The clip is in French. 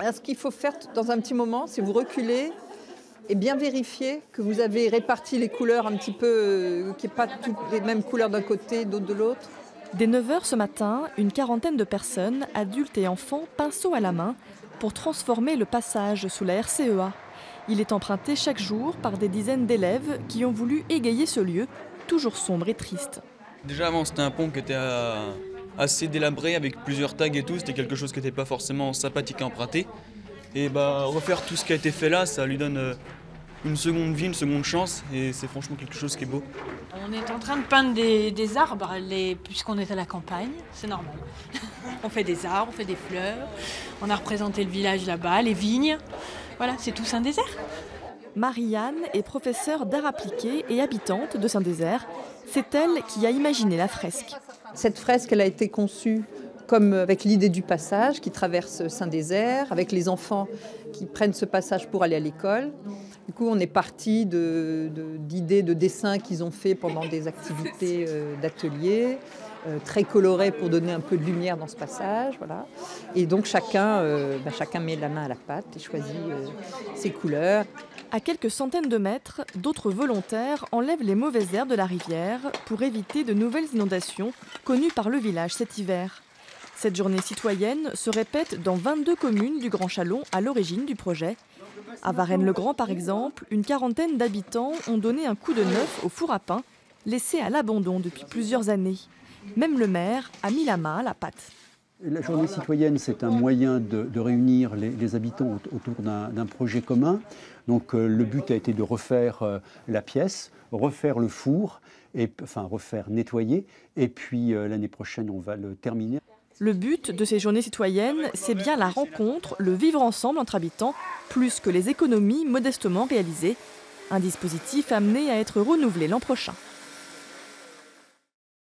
Alors, ce qu'il faut faire dans un petit moment, c'est vous reculer et bien vérifier que vous avez réparti les couleurs un petit peu, qu'il n'y ait pas toutes les mêmes couleurs d'un côté, d'autres de l'autre. Dès 9 h ce matin, une quarantaine de personnes, adultes et enfants, pinceau à la main, pour transformer le passage sous la RCEA. Il est emprunté chaque jour par des dizaines d'élèves qui ont voulu égayer ce lieu, toujours sombre et triste. Déjà avant c'était un pont qui était assez délabré avec plusieurs tags et tout, c'était quelque chose qui n'était pas forcément sympathique à emprunter. Et refaire tout ce qui a été fait là, ça lui donne une seconde vie, une seconde chance et c'est franchement quelque chose qui est beau. On est en train de peindre des arbres, puisqu'on est à la campagne, c'est normal. On fait des arbres, on fait des fleurs, on a représenté le village là-bas, les vignes, voilà, c'est tout Saint-Désert. Marie-Anne est professeure d'art appliqué et habitante de Saint-Désert. C'est elle qui a imaginé la fresque. Cette fresque, elle a été conçue comme avec l'idée du passage qui traverse Saint-Désert, avec les enfants qui prennent ce passage pour aller à l'école. Du coup, on est parti d'idées de dessins qu'ils ont fait pendant des activités d'atelier, très colorées pour donner un peu de lumière dans ce passage. Voilà. Et donc chacun met la main à la pâte et choisit ses couleurs. À quelques centaines de mètres, d'autres volontaires enlèvent les mauvaises herbes de la rivière pour éviter de nouvelles inondations connues par le village cet hiver. Cette journée citoyenne se répète dans 22 communes du Grand Chalon à l'origine du projet. À Varennes-le-Grand, par exemple, une quarantaine d'habitants ont donné un coup de neuf au four à pain, laissé à l'abandon depuis plusieurs années. Même le maire a mis la main à la pâte. La journée citoyenne, c'est un moyen de réunir les habitants autour d'un projet commun. Donc le but a été de refaire la pièce, refaire le four, refaire nettoyer. Et puis l'année prochaine, on va le terminer. Le but de ces journées citoyennes, c'est bien la rencontre, le vivre ensemble entre habitants, plus que les économies modestement réalisées. Un dispositif amené à être renouvelé l'an prochain.